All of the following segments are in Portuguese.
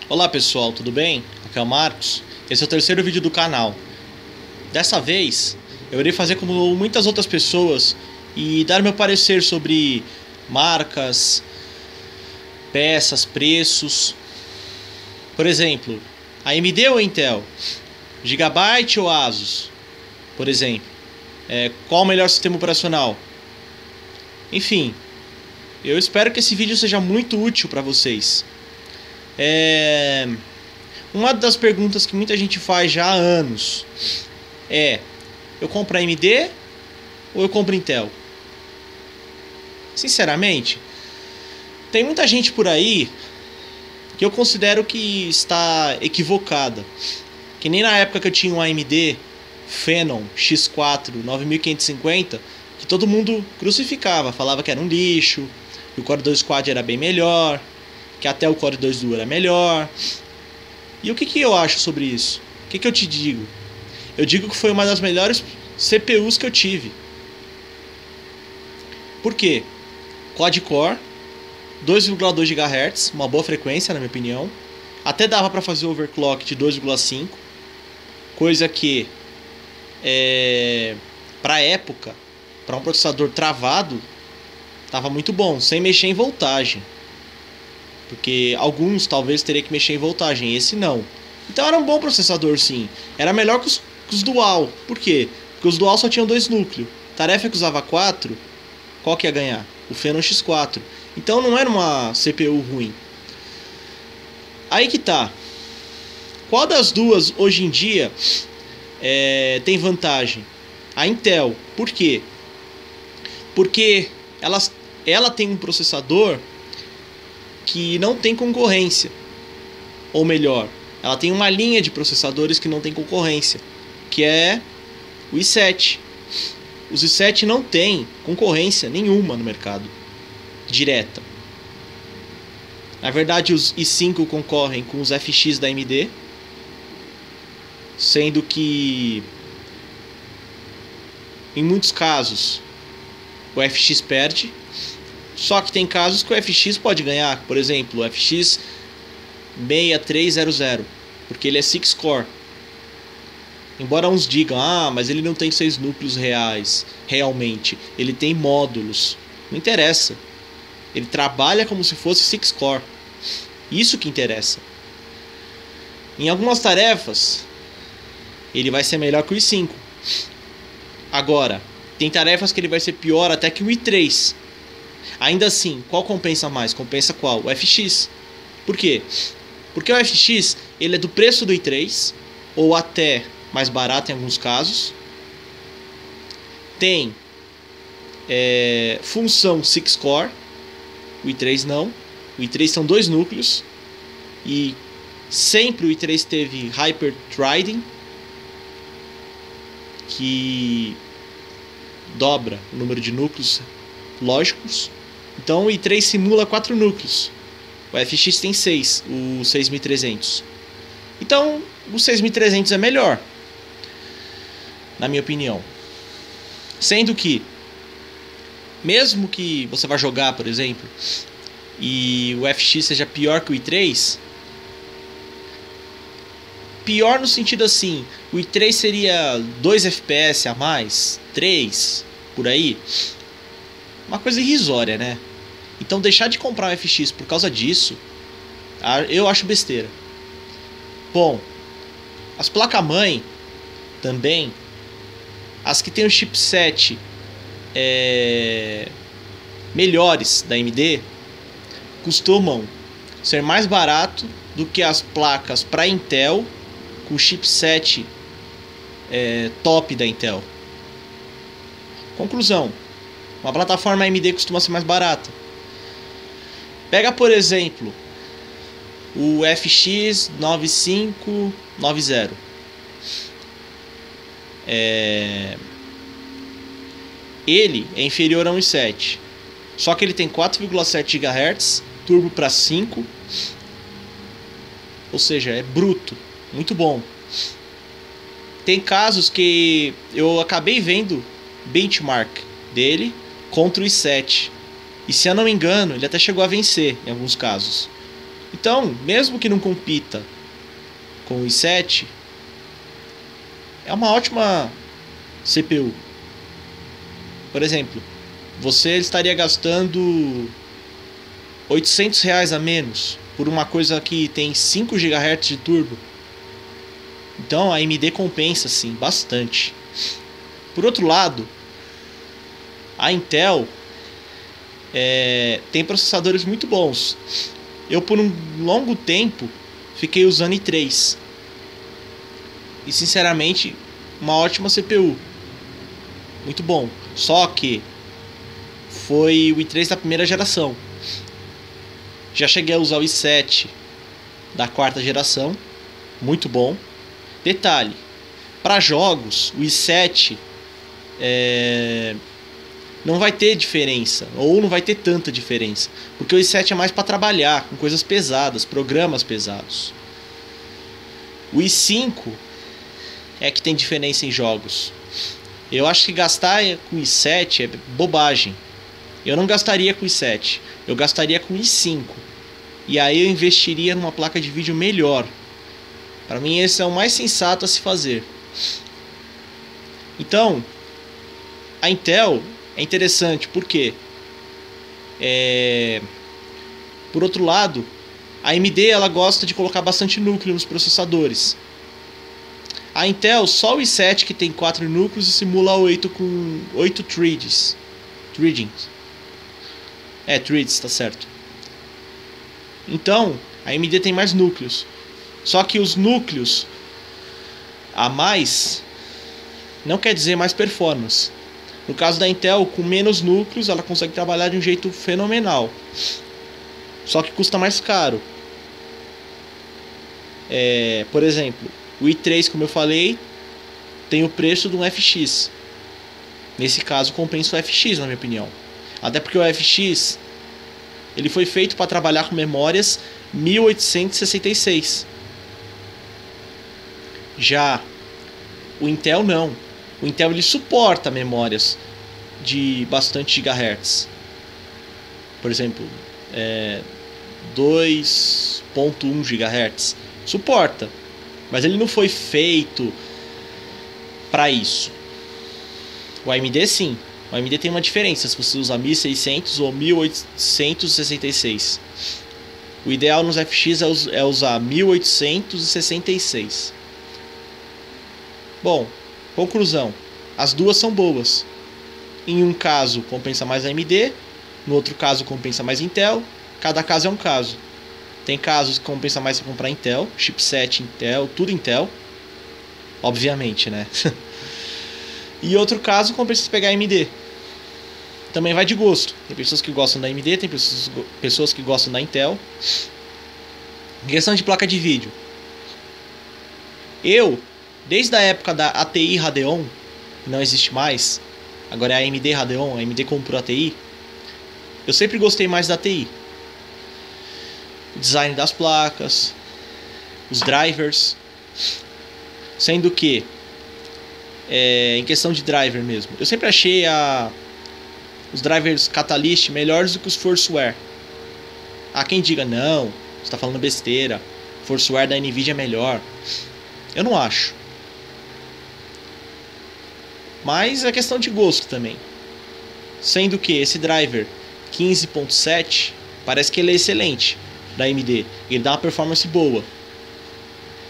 Olá pessoal, tudo bem? Aqui é o Marcos. Esse é o terceiro vídeo do canal. Dessa vez, eu irei fazer como muitas outras pessoas e dar meu parecer sobre marcas, peças, preços. Por exemplo, AMD ou Intel? Gigabyte ou Asus? Por exemplo, qual o melhor sistema operacional? Enfim, eu espero que esse vídeo seja muito útil para vocês. Uma das perguntas que muita gente faz já há anos é: eu compro AMD ou eu compro Intel? Sinceramente, tem muita gente por aí que eu considero que está equivocada. Que nem na época que eu tinha um AMD Phenom X4 9550, que todo mundo crucificava, falava que era um lixo, que o Core 2 Quad era bem melhor, que até o Core 2 Duo era melhor. E o que eu acho sobre isso? O que eu te digo? Eu digo que foi uma das melhores CPUs que eu tive. Por quê? Quad-core, 2,2 GHz, uma boa frequência na minha opinião. Até dava para fazer overclock de 2,5, coisa que para época, para um processador travado, estava muito bom, sem mexer em voltagem. Porque alguns talvez teriam que mexer em voltagem, esse não. Então era um bom processador, sim. Era melhor que os Dual. Por quê? Porque os Dual só tinham 2 núcleos. Tarefa que usava 4, qual que ia ganhar? O Phenom X4. Então não era uma CPU ruim. Aí que tá. Qual das duas hoje em dia tem vantagem? A Intel. Por quê? Porque ela tem um processador que não tem concorrência. Ou melhor, ela tem uma linha de processadores que não tem concorrência, que é o i7. Os i7 não tem concorrência nenhuma no mercado direta. Na verdade, os i5 concorrem com os FX da AMD, sendo que em muitos casos o FX perde. Só que tem casos que o FX pode ganhar. Por exemplo, o FX 6300, porque ele é 6-core. Embora uns digam, mas ele não tem 6 núcleos reais. Realmente, ele tem módulos. Não interessa. Ele trabalha como se fosse 6-core. Isso que interessa. Em algumas tarefas, ele vai ser melhor que o i5. Agora, tem tarefas que ele vai ser pior até que o i3. Ainda assim, qual compensa mais? Compensa qual? O FX. Por quê? Porque o FX ele é do preço do i3, ou até mais barato em alguns casos. Tem função 6-core, o i3 não. O i3 são 2 núcleos, e sempre o i3 teve Hyper-Threading, que dobra o número de núcleos lógicos. Então o i3 simula 4 núcleos. O FX tem 6, o 6300. Então o 6300 é melhor, na minha opinião. Sendo que, mesmo que você vá jogar, por exemplo, e o FX seja pior que o i3, pior no sentido assim, o i3 seria 2 FPS a mais, 3, por aí. Uma coisa irrisória, né? Então deixar de comprar um FX por causa disso, eu acho besteira. Bom, as placas-mãe também, as que tem o chipset melhores da AMD, costumam ser mais barato do que as placas para Intel com chipset top da Intel. Conclusão: uma plataforma AMD costuma ser mais barata. Pega, por exemplo, o FX 9590. Ele é inferior a um i7. Só que ele tem 4,7 GHz, turbo para 5. Ou seja, é bruto. Muito bom. Tem casos que eu acabei vendo benchmark dele contra o i7. E se eu não me engano, ele até chegou a vencer em alguns casos. Então, mesmo que não compita com o i7, é uma ótima CPU. Por exemplo, você estaria gastando R$ 800 a menos por uma coisa que tem 5 GHz de turbo. Então a AMD compensa sim, bastante. Por outro lado, a Intel tem processadores muito bons. Eu por um longo tempo fiquei usando i3. E sinceramente, uma ótima CPU. Muito bom. Só que foi o i3 da primeira geração. Já cheguei a usar o i7 da quarta geração. Muito bom. Detalhe, para jogos, o i7 não vai ter diferença, ou não vai ter tanta diferença, porque o i7 é mais para trabalhar com coisas pesadas, programas pesados. O i5 é que tem diferença em jogos. Eu acho que gastar com o i7 é bobagem. Eu não gastaria com o i7, eu gastaria com o i5. E aí eu investiria numa placa de vídeo melhor. Para mim esse é o mais sensato a se fazer. Então, a Intel é interessante porque, por outro lado, a AMD ela gosta de colocar bastante núcleo nos processadores. A Intel, só o i7 que tem 4 núcleos e simula 8 com 8 threads. Threads, tá certo. Então, a AMD tem mais núcleos. Só que os núcleos a mais não quer dizer mais performance. No caso da Intel, com menos núcleos, ela consegue trabalhar de um jeito fenomenal. Só que custa mais caro. Por exemplo, o i3, como eu falei, tem o preço de um FX. Nesse caso, compensa o FX, na minha opinião. Até porque o FX ele foi feito para trabalhar com memórias 1866. Já o Intel não. O Intel ele suporta memórias de bastante gigahertz. Por exemplo, 2.1 GHz. Suporta. Mas ele não foi feito para isso. O AMD sim. O AMD tem uma diferença se você usar 1600 ou 1866. O ideal nos FX é usar 1866. Bom, conclusão. As duas são boas. Em um caso compensa mais a AMD, no outro caso compensa mais Intel. Cada caso é um caso. Tem casos que compensa mais você comprar Intel, chipset Intel, tudo Intel. Obviamente, né? E outro caso compensa você pegar AMD. Também vai de gosto. Tem pessoas que gostam da AMD, tem pessoas que gostam da Intel. Em questão de placa de vídeo, desde a época da ATI Radeon, que não existe mais, agora é a AMD Radeon, a AMD comprou a ATI, eu sempre gostei mais da ATI. O design das placas, os drivers, sendo que, em questão de driver mesmo, eu sempre achei os drivers Catalyst melhores do que os Forceware. Há quem diga, não, você está falando besteira, Forceware da Nvidia é melhor. Eu não acho. Mas é questão de gosto também. Sendo que esse driver 15.7 parece que ele é excelente da AMD. Ele dá uma performance boa.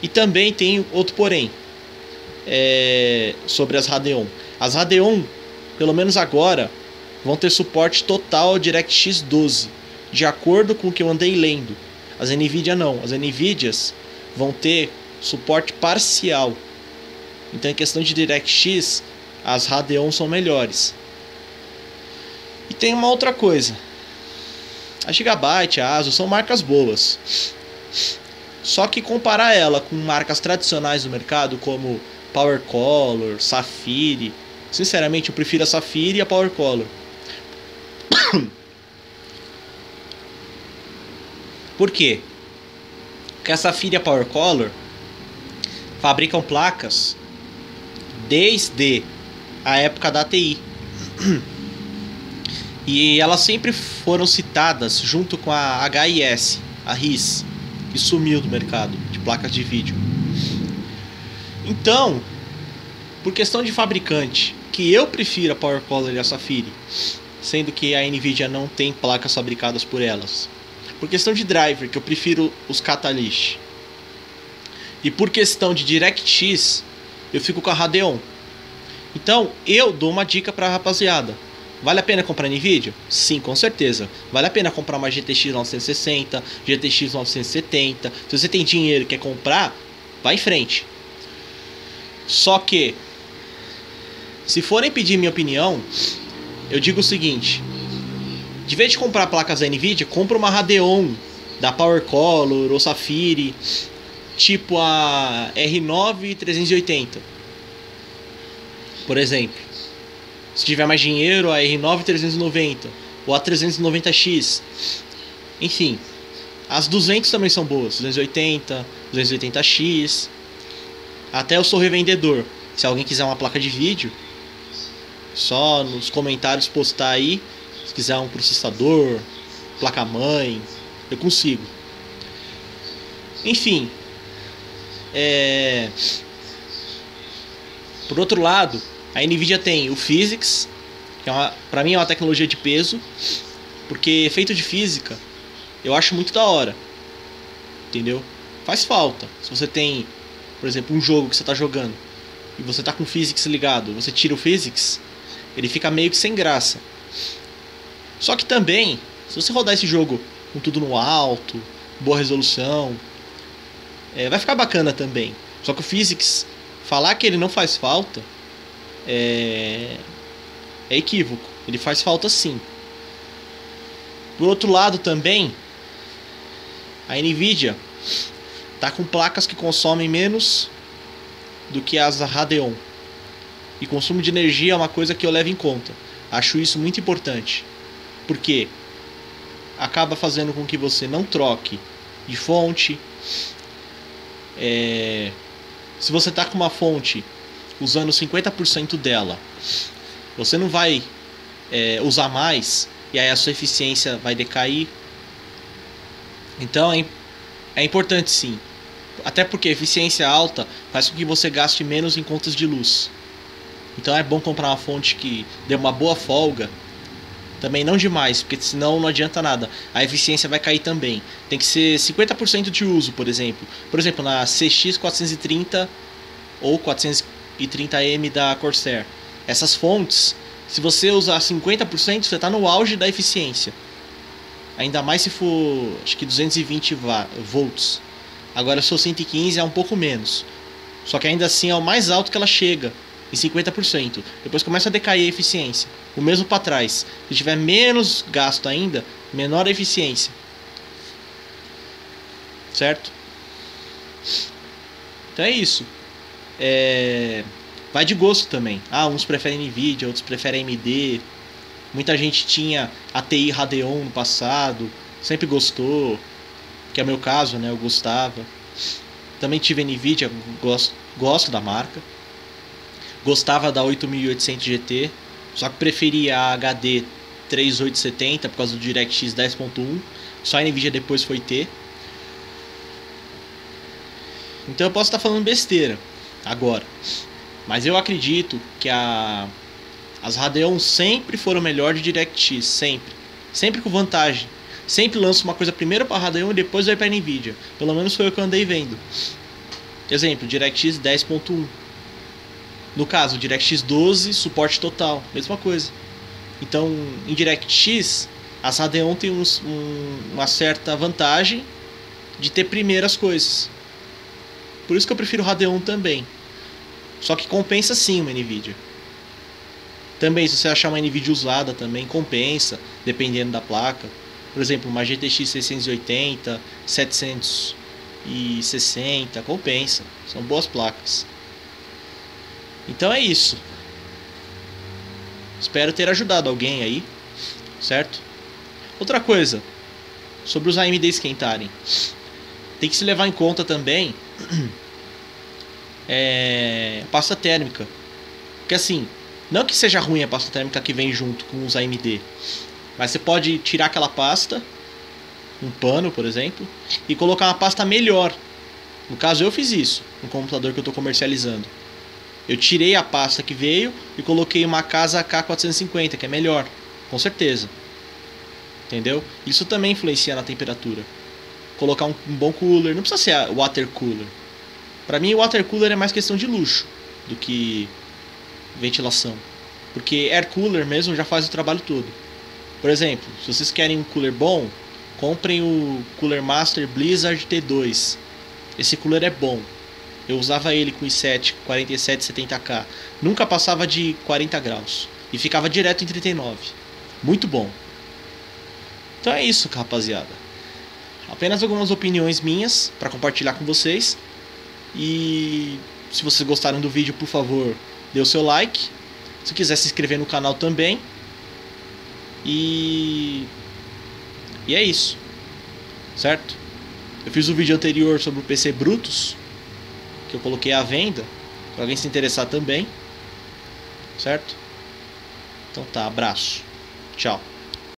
E também tem outro porém sobre as Radeon. As Radeon, pelo menos agora, vão ter suporte total ao DirectX 12, de acordo com o que eu andei lendo. As Nvidia não. As Nvidias vão ter suporte parcial. Então, em questão de DirectX, as Radeon são melhores. E tem uma outra coisa. A Gigabyte, a ASUS são marcas boas. Só que comparar ela com marcas tradicionais do mercado, como PowerColor, Safire, sinceramente eu prefiro a Safire e a PowerColor. Por quê? Porque a Safire e a PowerColor fabricam placas desde a época da ATI. E elas sempre foram citadas junto com a HIS, a RIS, que sumiu do mercado de placas de vídeo. Então, por questão de fabricante, que eu prefiro a PowerColor e a Safiri, sendo que a Nvidia não tem placas fabricadas por elas. Por questão de driver, que eu prefiro os Catalyst. E por questão de DirectX, eu fico com a Radeon. Então, eu dou uma dica pra rapaziada. Vale a pena comprar Nvidia? Sim, com certeza. Vale a pena comprar uma GTX 960, GTX 970. Se você tem dinheiro e quer comprar, vai em frente. Só que, se forem pedir minha opinião, eu digo o seguinte: de vez de comprar placas da Nvidia, compra uma Radeon da PowerColor ou Safiri, tipo a R9 380, por exemplo. Se tiver mais dinheiro, a R9 390 ou a 390X. Enfim, as 200 também são boas, 280, 280X. Até eu sou revendedor. Se alguém quiser uma placa de vídeo, só nos comentários postar aí. Se quiser um processador, placa-mãe, eu consigo. Enfim, por outro lado, a Nvidia tem o Physics, que pra mim é uma tecnologia de peso, porque efeito de física eu acho muito da hora, entendeu? Faz falta. Se você tem, por exemplo, um jogo que você está jogando e você está com o Physics ligado, você tira o Physics, ele fica meio que sem graça. Só que também, se você rodar esse jogo com tudo no alto, boa resolução, vai ficar bacana também. Só que o Physics, falar que ele não faz falta é equívoco. Ele faz falta sim. Por outro lado também, a Nvidia tá com placas que consomem menos do que as Radeon. E consumo de energia é uma coisa que eu levo em conta. Acho isso muito importante. Porque acaba fazendo com que você não troque de fonte. Se você está com uma fonte usando 50% dela, você não vai usar mais, e aí a sua eficiência vai decair. Então é importante sim. Até porque a eficiência alta faz com que você gaste menos em contas de luz. Então é bom comprar uma fonte que dê uma boa folga. Também não demais, porque senão não adianta nada. A eficiência vai cair também. Tem que ser 50% de uso, por exemplo. Por exemplo, na CX430 ou 430M da Corsair. Essas fontes, se você usar 50%, você está no auge da eficiência. Ainda mais se for, acho que 220 volts. Agora, se for 115 é um pouco menos. Só que ainda assim é o mais alto que ela chega, em 50%. Depois começa a decair a eficiência. O mesmo para trás. Se tiver menos gasto ainda, menor a eficiência. Certo? Então é isso. Vai de gosto também. Uns preferem Nvidia, outros preferem AMD. Muita gente tinha a TI Radeon no passado, sempre gostou, que é o meu caso, né? Eu gostava. Também tive Nvidia, gosto da marca. Gostava da 8800 GT, só que preferia a HD 3870 por causa do DirectX 10.1. Só a Nvidia depois foi ter. Então eu posso estar falando besteira agora, mas eu acredito que as Radeon sempre foram melhor de DirectX, sempre com vantagem. Sempre lança uma coisa primeiro para Radeon e depois vai para Nvidia. Pelo menos foi o que eu andei vendo. Exemplo, DirectX 10.1. No caso, DirectX 12, suporte total, mesma coisa. Então, em DirectX, as Radeon tem uma certa vantagem de ter primeiras coisas. Por isso que eu prefiro Radeon também. Só que compensa sim uma Nvidia. Também, se você achar uma Nvidia usada, também compensa, dependendo da placa. Por exemplo, uma GTX 680, 760, compensa. São boas placas. Então é isso. Espero ter ajudado alguém aí, certo? Outra coisa, sobre os AMD esquentarem. Tem que se levar em conta também pasta térmica. Porque assim, não que seja ruim a pasta térmica que vem junto com os AMD, mas você pode tirar aquela pasta um pano, por exemplo, e colocar uma pasta melhor. No caso, eu fiz isso no computador que eu estou comercializando. Eu tirei a pasta que veio e coloquei uma Casa K450, que é melhor, com certeza. Entendeu? Isso também influencia na temperatura. Colocar um bom cooler, não precisa ser water cooler. Para mim, o water cooler é mais questão de luxo do que ventilação. Porque air cooler mesmo já faz o trabalho todo. Por exemplo, se vocês querem um cooler bom, comprem o Cooler Master Blizzard T2. Esse cooler é bom. Eu usava ele com i7 4770K. Nunca passava de 40 graus. E ficava direto em 39. Muito bom. Então é isso, rapaziada. Apenas algumas opiniões minhas para compartilhar com vocês. E se vocês gostaram do vídeo, por favor, dê o seu like. Se quiser se inscrever no canal também. E é isso. Certo? Eu fiz um vídeo anterior sobre o PC Brutus, que eu coloquei à venda, para alguém se interessar também. Certo? Então tá, abraço. Tchau.